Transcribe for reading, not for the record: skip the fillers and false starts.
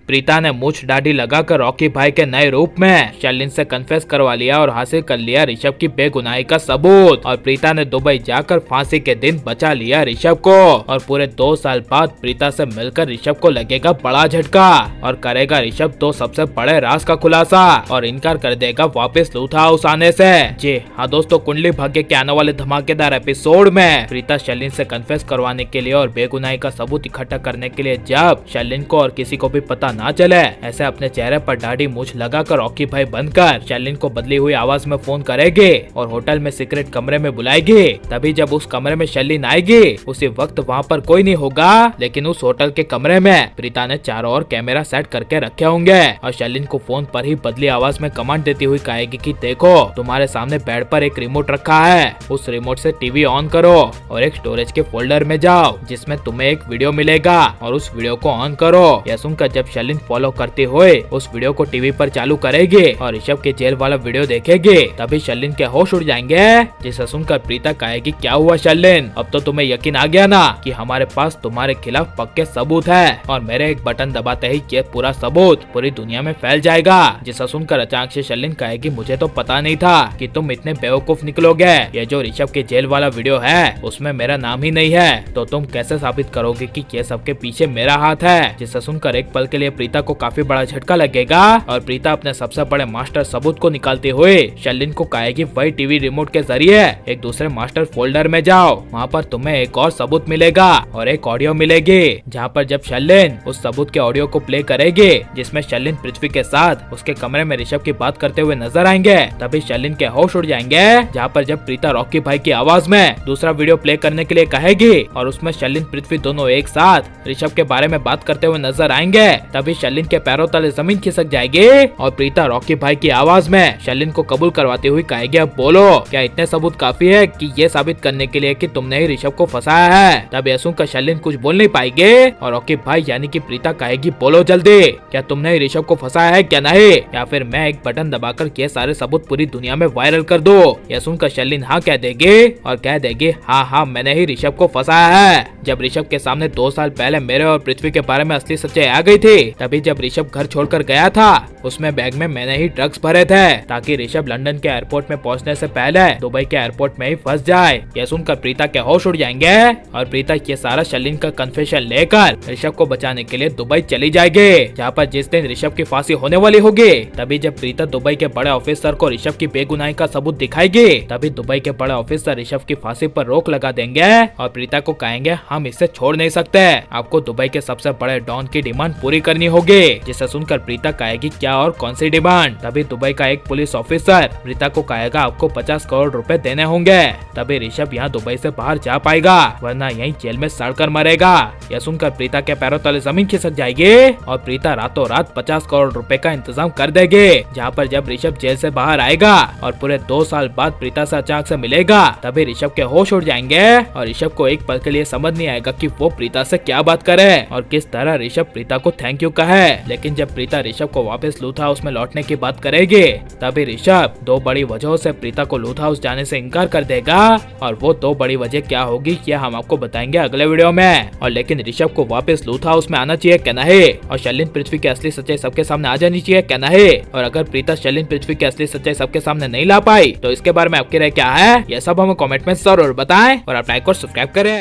प्रीता ने मूछ दाढ़ी लगाकर रॉकी भाई के नए रूप में शर्लिन से कन्फेस करवा लिया और हासिल कर लिया ऋषभ की बेगुनाही का सबूत। और प्रीता ने दुबई जाकर फांसी के दिन बचा लिया ऋषभ को। और पूरे 2 साल बाद प्रीता से मिलकर ऋषभ को लगेगा बड़ा झटका और करेगा ऋषभ 2 सबसे बड़े राज का खुलासा और इनकार कर देगा वापस लूथ हाउस आने से। जी हाँ दोस्तों, कुंडली भाग्य के आने वाले धमाकेदार एपिसोड में प्रीता शर्लिन से कन्फेस करवाने के लिए और बेगुनाही का सबूत इकट्ठा करने के लिए जब शर्लिन को और किसी को भी पता ना चले ऐसे अपने चेहरे पर दाढ़ी मूछ लगाकर रॉकी भाई बनकर शर्लिन को बदली हुई आवाज में फोन करेगी और होटल में सीक्रेट कमरे में बुलाएगी। तभी जब उस कमरे में शर्लिन आएगी उसी वक्त वहाँ पर कोई नहीं होगा, लेकिन उस होटल के कमरे में प्रीता ने चारों ओर कैमरा सेट करके रखे होंगे और शर्लिन को फोन पर ही बदली आवाज में कमांड देती हुई कहेगी कि देखो तुम्हारे सामने बेड पर एक रिमोट रखा है, उस रिमोट से टीवी ऑन करो और एक स्टोरेज के फोल्डर में जाओ जिसमें तुम्हें एक वीडियो मिलेगा और उस वीडियो को ऑन करो। यह सुनकर जब शर्लिन फॉलो करते हुए उस वीडियो को टीवी पर चालू करेगी और ऋषभ के जेल वाला वीडियो देखेगी तभी शर्लिन के होश उड़ जाएंगे, जिसे सुनकर प्रीता कहेगी क्या हुआ शर्लिन, अब तो तुम्हें यकीन आ गया ना कि हमारे पास तुम्हारे खिलाफ पक्के सबूत है और मेरे एक बटन दबाते ही ये पूरा सबूत पूरी दुनिया में फैल जाएगा। जिसे सुनकर अचानक से शर्लिन कहेगी मुझे तो पता नहीं था कि तुम इतने बेवकूफ निकलोगे, ये जो ऋषभ के जेल वाला वीडियो है उसमें मेरा नाम ही नहीं है तो तुम कैसे साबित करोगे कि ये सबके पीछे मेरा हाथ है। जिसे सुनकर एक पल के लिए प्रीता को काफी बड़ा झटका लगेगा और प्रीता अपने सबसे बड़े मास्टर सबूत को निकालते हुए शर्लिन को कहेगी वही टीवी रिमोट के जरिए एक दूसरे मास्टर फोल्डर में जाओ, वहाँ पर तुम्हें एक और सबूत मिलेगा और एक ऑडियो मिलेगी जहाँ पर जब शर्लिन उस सबूत के ऑडियो को प्ले करेगी जिसमें शर्लिन पृथ्वी के साथ उसके कमरे में ऋषभ की बात करते हुए नजर आएंगे तभी शर्लिन के होश उड़ जाएंगे, जहाँ पर जब प्रीता रॉकी भाई की आवाज में दूसरा वीडियो प्ले करने के लिए कहेगी और उसमें शर्लिन पृथ्वी दोनों एक साथ ऋषभ के बारे में बात करते हुए नजर आएंगे तभी शर्लिन के पैरों तले जमीन खिसक जाएगी और प्रीता रॉकी भाई की आवाज में शर्लिन को कबूल करवाते हुए कहेगी अब बोलो क्या इतने सबूत काफी है कि ये साबित करने के लिए कि तुमने ही ऋषभ को फंसाया है। तब यह सुनकर शर्लिन कुछ बोल नहीं पाएगी और रॉकी भाई यानी कि प्रीता कहेगी बोलो जल्दी, क्या तुमने ही ऋषभ को फंसाया है क्या नहीं, या फिर मैं एक बटन दबाकर ये सारे सबूत पूरी दुनिया में वायरल कर दो। यह सुनकर शर्लिन हाँ कह देगी और कह देगी हाँ मैंने ही ऋषभ को फंसाया है। जब ऋषभ के सामने 2 साल पहले मेरे और पृथ्वी के बारे में असली सच्चाई आ गई थी तभी जब ऋषभ घर छोड़कर गया था उसमें बैग में मैंने ही ड्रग्स भरे थे ताकि ऋषभ लंदन के एयरपोर्ट में पहुंचने से पहले दुबई के एयरपोर्ट में ही फंस जाए। यह सुनकर प्रीता के होश उड़ जाएंगे और प्रीता ये सारा शर्लिन का कन्फेशन लेकर ऋषभ को बचाने के लिए दुबई चली जाएगी, जहाँ पर जिस दिन ऋषभ की फांसी होने वाली होगी तभी जब प्रीता दुबई के बड़े ऑफिसर को ऋषभ की बेगुनाही का सबूत दिखाएगी तभी दुबई के बड़े ऑफिसर ऋषभ की फांसी पर रोक लगा देंगे और प्रीता को कहेंगे हम इसे छोड़ नहीं सकते, आपको दुबई के सबसे बड़े डॉन की डिमांड पूरी करनी होगी। जिसे सुनकर प्रीता कहेगी क्या और कौन सी डिमांड। तभी दुबई का एक पुलिस ऑफिसर प्रीता को कहेगा आपको 50 करोड़ रुपए देने होंगे तभी ऋषभ यहाँ दुबई से बाहर जा पाएगा वरना यहीं जेल में सड़कर मरेगा। यह सुनकर प्रीता के पैरों तले जमीन खिसक जाएगी और प्रीता रातों रात 50 करोड़ रुपए का इंतजाम कर देगी, जहाँ पर जब ऋषभ जेल से बाहर आएगा और पूरे 2 साल बाद प्रीता से अचानक से मिलेगा तभी ऋषभ के होश उड़ जाएंगे और ऋषभ को एक पल के लिए समझ नहीं आएगा कि वो प्रीता से क्या बात करे और किस तरह ऋषभ प्रीता को थैंक यू कहे। लेकिन जब प्रीता ऋषभ को वापस लूथ हाउस में लौटने की बात करेगी तभी ऋषभ 2 बड़ी वजहों से प्रीता को लूथ हाउस जाने से इनकार कर देगा और वो 2 बड़ी वजह क्या होगी यह हम आपको बताएंगे अगले वीडियो में। और लेकिन ऋषभ को वापस लूथ हाउस में आना चाहिए क्या नहीं, और शर्लिन पृथ्वी की असली सच्चाई सबके सामने आ जानी चाहिए क्या नहीं, और अगर प्रीता शर्लिन पृथ्वी की असली सच्चाई सबके सामने नहीं ला पाई तो इसके बारे में आपकी राय क्या है, यह सब हमें कमेंट में जरूर बताएं और आप लाइक और सब्सक्राइब करें।